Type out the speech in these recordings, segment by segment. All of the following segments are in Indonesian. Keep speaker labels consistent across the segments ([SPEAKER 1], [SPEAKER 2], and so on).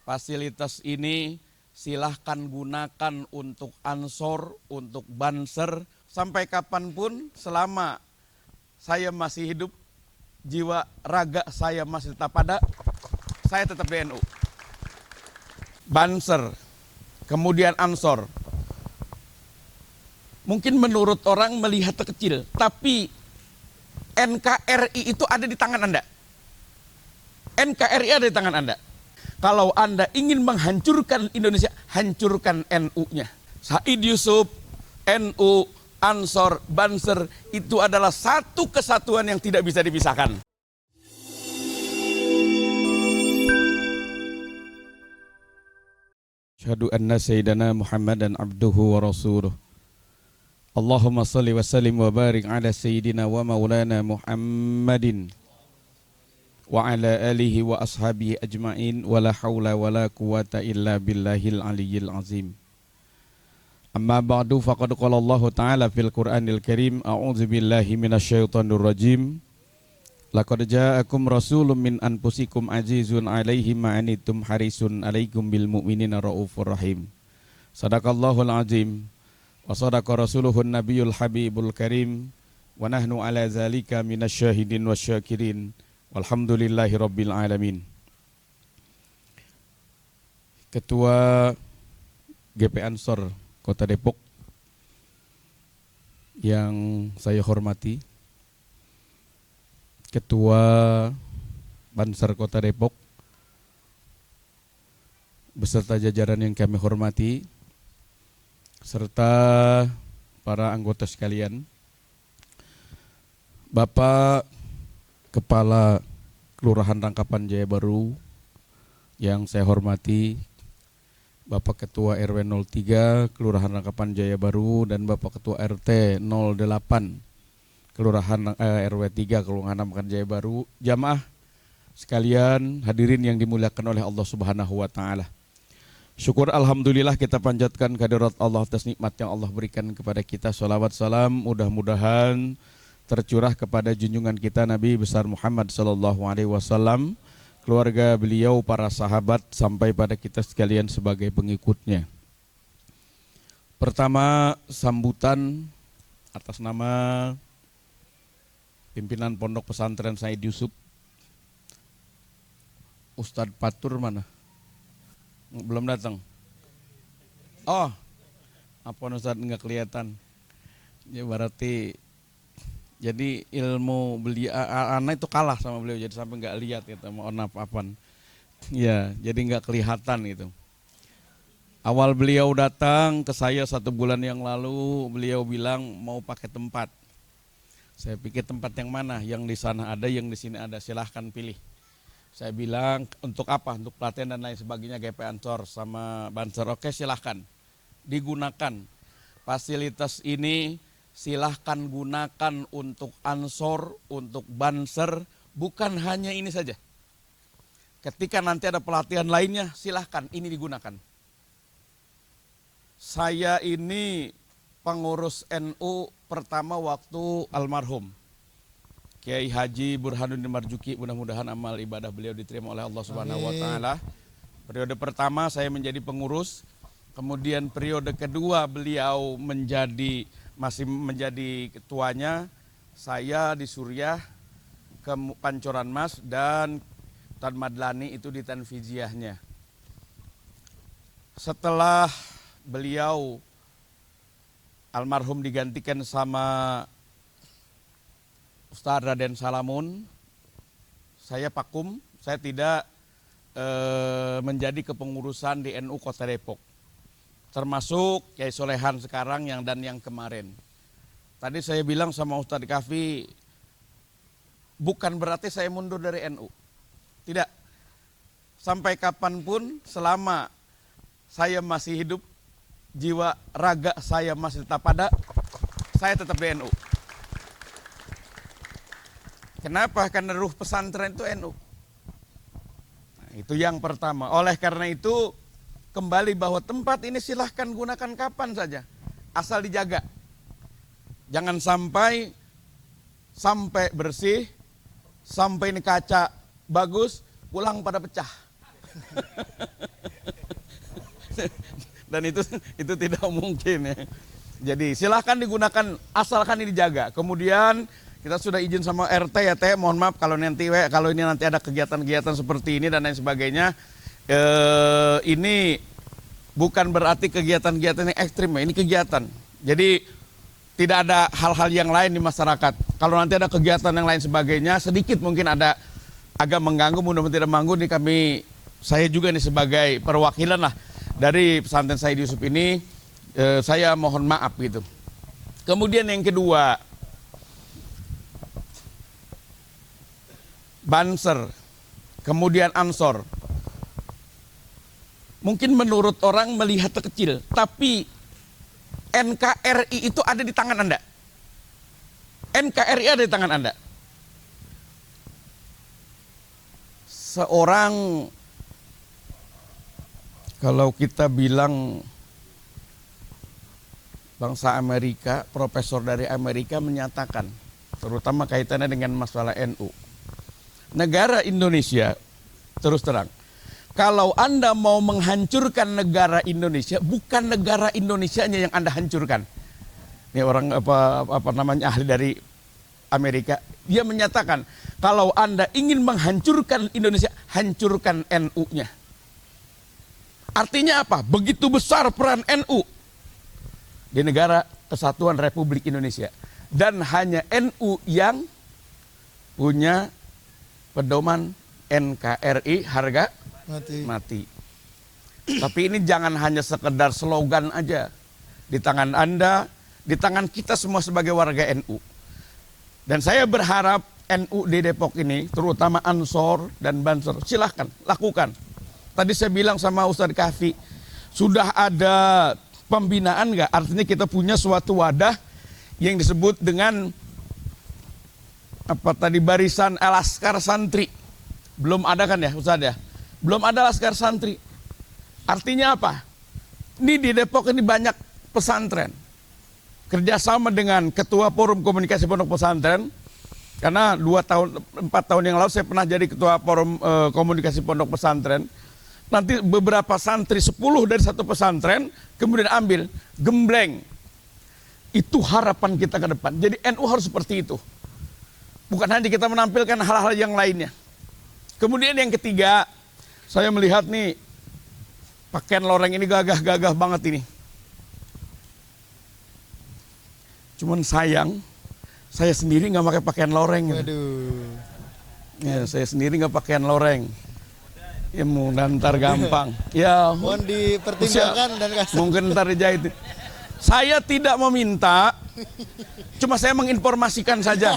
[SPEAKER 1] Fasilitas ini silahkan gunakan untuk ansor, untuk banser, sampai kapanpun selama saya masih hidup, jiwa raga saya masih tetap ada, saya tetap di NU. Banser, kemudian ansor. Mungkin menurut orang melihat kecil, tapi NKRI itu ada di tangan Anda. NKRI ada di tangan Anda. Kalau Anda ingin menghancurkan Indonesia, hancurkan NU-nya. Said Yusuf, NU, Ansor, Banser, itu adalah satu kesatuan yang tidak bisa dipisahkan. Asyhadu anna sayyidana Muhammadan abduhu wa rasuluh. Allahumma salli wa sallim wa barik ala sayyidina wa maulana Muhammadin wa ala alihi wa ashabihi ajma'in wa la hawla wa la quwata illa billahil aliyyil azim. Amma ba'du, faqad qala Allah ta'ala fil Qur'anil Karim, a'udzu billahi minasyaitonir rajim. Laqad ja'akum rasulun min anfusikum azizun 'alaihi ma anittum harisun 'alaikum bil mu'minina raufur rahim. Shadaqallahul azim wa shadaqa rasuluhun nabiyul habibul karim wa nahnu 'ala zalika minasyahidin wasyakirin. Walhamdulillahi rabbil alamin. Ketua GP Ansor Kota Depok yang saya hormati, Ketua Banser Kota Depok beserta jajaran yang kami hormati, serta para anggota sekalian, Bapak Kepala Kelurahan Rangkapan Jaya Baru yang saya hormati, Bapak Ketua RW 03 Kelurahan Rangkapan Jaya Baru, dan Bapak Ketua RT 08 Kelurahan RW 3 Kelurahan Rangkapan Jaya Baru, jamaah sekalian, hadirin yang dimuliakan oleh Allah Subhanahu wa taala. Syukur alhamdulillah kita panjatkan kehadirat Allah atas nikmat yang Allah berikan kepada kita. Shalawat salam mudah-mudahan tercurah kepada junjungan kita Nabi besar Muhammad sallallahu alaihi wasallam, keluarga beliau, para sahabat, sampai pada kita sekalian sebagai pengikutnya. Pertama, sambutan atas nama pimpinan Pondok Pesantren Said Yusuf. Ustadz Patur mana? Belum datang. Oh, apa Ustadz nggak kelihatan? Ya berarti jadi ilmu beliau, anak itu kalah sama beliau, jadi sampai nggak lihat gitu, mohon maafan. Ya, jadi nggak kelihatan gitu. Awal beliau datang ke saya 1 bulan yang lalu, beliau bilang mau pakai tempat. Saya pikir tempat yang mana? Yang di sana ada, yang di sini ada, silahkan pilih. Saya bilang untuk apa? Untuk pelatihan dan lain sebagainya, GP Ansor sama Banser. Oke, silahkan digunakan. Fasilitas ini silahkan gunakan untuk ansor, untuk banser, bukan hanya ini saja. Ketika nanti ada pelatihan lainnya, silahkan ini digunakan. Saya ini pengurus NU pertama waktu almarhum Kiai Haji Burhanuddin Marzuki, mudah-mudahan amal ibadah beliau diterima oleh Allah Subhanahu wa taala. Periode pertama saya menjadi pengurus, kemudian periode kedua beliau masih menjadi ketuanya, saya di Suriah ke Pancoran Mas, dan Tan Madlani itu di Tanfiziahnya. Setelah beliau almarhum digantikan sama Ustadz Raden Salamun, saya vakum, saya tidak menjadi kepengurusan di NU Kota Depok. Termasuk Kiai Solehan sekarang dan yang kemarin. Tadi saya bilang sama Ustadz Kafi, bukan berarti saya mundur dari NU. Tidak. Sampai kapanpun selama saya masih hidup, jiwa raga saya masih tetap ada, saya tetap di NU. Kenapa? Karena ruh pesantren itu NU. Nah, itu yang pertama. Oleh karena itu, kembali bahwa tempat ini silahkan gunakan kapan saja, asal dijaga. Jangan sampai bersih, sampai ini kaca bagus, pulang pada pecah. Dan itu tidak mungkin ya. Jadi silahkan digunakan asalkan ini dijaga. Kemudian kita sudah izin sama RT ya Teh, mohon maaf kalau kalau ini nanti ada kegiatan-kegiatan seperti ini dan lain sebagainya. Ini bukan berarti kegiatan-kegiatan yang ekstrim ya, ini kegiatan. Jadi tidak ada hal-hal yang lain di masyarakat. Kalau nanti ada kegiatan yang lain sebagainya, sedikit mungkin ada agak mengganggu, mudah-mudahan tidak mengganggu. Saya juga nih sebagai perwakilan lah dari pesantren Said Yusuf ini, saya mohon maaf gitu. Kemudian yang kedua, Banser, kemudian Ansor. Mungkin menurut orang melihat kecil, tapi NKRI itu ada di tangan Anda. NKRI ada di tangan Anda. Seorang, kalau kita bilang bangsa Amerika, profesor dari Amerika menyatakan, terutama kaitannya dengan masalah NU. Negara Indonesia, terus terang, kalau Anda mau menghancurkan negara Indonesia, bukan negara Indonesianya yang Anda hancurkan. Ini orang apa namanya ahli dari Amerika, dia menyatakan kalau Anda ingin menghancurkan Indonesia, hancurkan NU-nya. Artinya apa? Begitu besar peran NU di negara Kesatuan Republik Indonesia, dan hanya NU yang punya pedoman NKRI harga mati. Tapi ini jangan hanya sekedar slogan aja. Di tangan Anda, di tangan kita semua sebagai warga NU. Dan saya berharap NU di Depok ini, terutama Ansor dan Banser, silahkan lakukan. Tadi saya bilang sama Ustadz Kahfi, sudah ada pembinaan nggak? Artinya kita punya suatu wadah yang disebut dengan barisan laskar santri. Belum ada kan ya Ustadz ya? Belum ada laskar santri. Artinya apa? Ini di Depok ini banyak pesantren. Kerjasama dengan Ketua Forum Komunikasi Pondok Pesantren. Karena 4 tahun yang lalu saya pernah jadi Ketua Forum Komunikasi Pondok Pesantren. Nanti beberapa santri, 10 dari satu pesantren, kemudian ambil, gembleng. Itu harapan kita ke depan. Jadi NU harus seperti itu. Bukan hanya kita menampilkan hal-hal yang lainnya. Kemudian yang ketiga, saya melihat nih, pakaian loreng ini gagah-gagah banget ini. Cuman sayang, saya sendiri nggak pakai pakaian loreng.
[SPEAKER 2] Waduh.
[SPEAKER 1] Ya, saya sendiri nggak pakaian loreng. Ya mudah ntar gampang. Ya,
[SPEAKER 2] mohon dipertimbangkan dan kasih.
[SPEAKER 1] Mungkin ntar dijahit. Saya tidak meminta, cuma saya menginformasikan saja.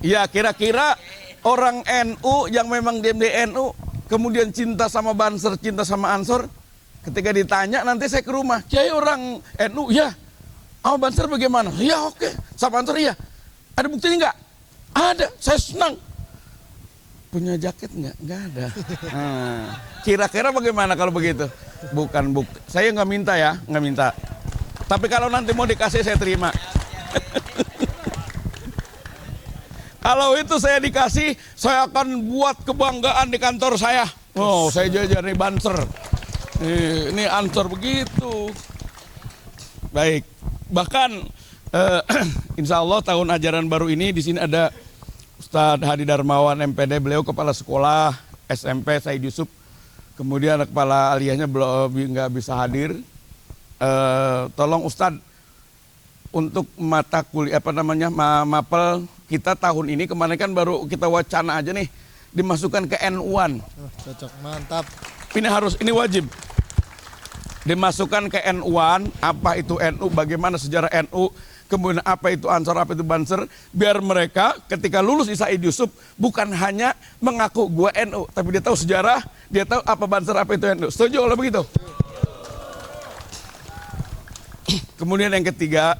[SPEAKER 1] Ya kira-kira orang NU yang memang di NU, kemudian cinta sama Banser, cinta sama Ansor, ketika ditanya nanti saya ke rumah, Kiai orang NU, ya. Oh Banser bagaimana? Ya oke. Sama Ansor iya. Ada buktinya nggak? Ada, saya senang. Punya jaket nggak? Nggak ada. Nah, kira-kira bagaimana kalau begitu? Bukan bukti. Saya nggak minta ya, nggak minta. Tapi kalau nanti mau dikasih saya terima. Kalau itu saya dikasih, saya akan buat kebanggaan di kantor saya. Oh, saya jajar nih Banser. Ini Ansor begitu. Baik. Bahkan insya Allah tahun ajaran baru ini di sini ada Ustadz Hadi Darmawan MPD, beliau kepala sekolah SMP Said Yusuf. Kemudian kepala aliyahnya nggak bisa hadir. Tolong Ustadz untuk mata kuliah mapel kita tahun ini, kemarin kan baru kita wacana aja nih dimasukkan ke NU-an.
[SPEAKER 2] Cocok, mantap.
[SPEAKER 1] Ini wajib dimasukkan ke NU-an. Apa itu NU? Bagaimana sejarah NU? Kemudian apa itu Ansor, apa itu Banser, biar mereka ketika lulus di Said Yusuf bukan hanya mengaku gua NU, tapi dia tahu sejarah, dia tahu apa Banser, apa itu NU. Setuju kalau begitu? Kemudian yang ketiga,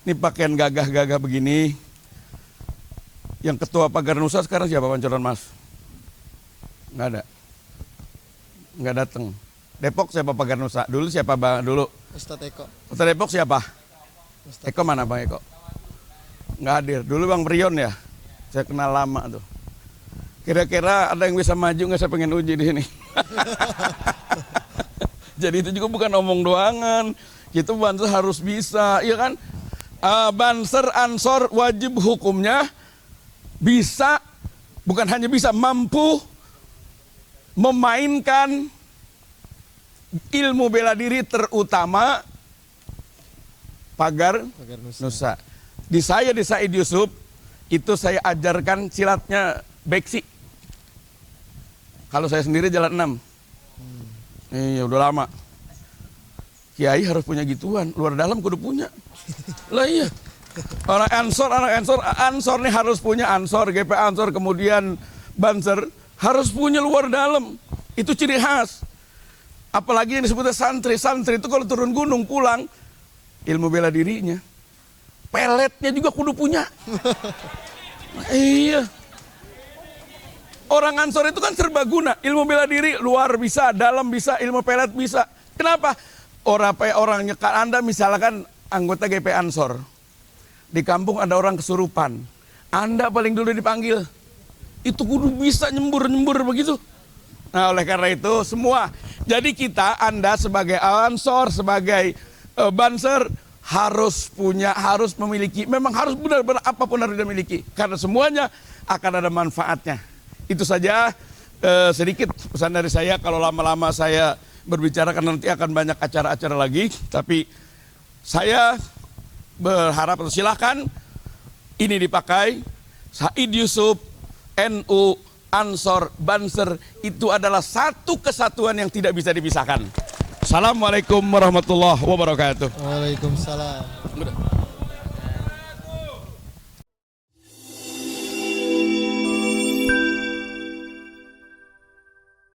[SPEAKER 1] ini pakaian gagah-gagah begini. Yang ketua pagar Nusa sekarang siapa Pancoran Mas? Nggak ada. Nggak datang. Depok siapa pagar Nusa? Dulu siapa Bang? Dulu
[SPEAKER 2] Ustadz Eko.
[SPEAKER 1] Ustadz Depok siapa? Eko mana Bang Eko? Nggak hadir. Dulu Bang Prion ya. Saya kenal lama tuh. Kira-kira ada yang bisa maju nggak? Saya pengen uji di sini. Jadi itu juga bukan omong doangan. Kita Banser harus bisa, ya kan? Banser Ansor wajib hukumnya bisa, bukan hanya bisa, mampu memainkan ilmu bela diri, terutama pagar nusa. Di Said Yusuf itu saya ajarkan silatnya beksi. Kalau saya sendiri jalan 6. Iya udah lama. Kiai harus punya gituan, luar dalam kudu punya. Lah iya. Anak Ansor nih harus punya Ansor, GP Ansor, kemudian Banser harus punya luar dalam. Itu ciri khas. Apalagi yang disebutnya santri. Santri itu kalau turun gunung pulang, ilmu bela dirinya. Peletnya juga kudu punya. Iya. Orang Ansor itu kan serbaguna, ilmu bela diri luar bisa, dalam bisa, ilmu pelet bisa. Kenapa? Orangnya Anda misalkan anggota GP Ansor. Di kampung ada orang kesurupan. Anda paling dulu dipanggil. Itu kudu bisa nyembur-nyembur begitu. Nah, oleh karena itu semua. Jadi kita, Anda sebagai Ansor, sebagai Banser harus memiliki, memang harus benar-benar apapun harus dimiliki. Karena semuanya akan ada manfaatnya. Itu saja sedikit pesan dari saya. Kalau lama-lama saya berbicara kan nanti akan banyak acara-acara lagi. Tapi saya berharap atau silakan ini dipakai. Said Yusuf, NU, Ansor, Banser itu adalah satu kesatuan yang tidak bisa dipisahkan. Assalamualaikum warahmatullahi wabarakatuh.
[SPEAKER 2] Waalaikumsalam.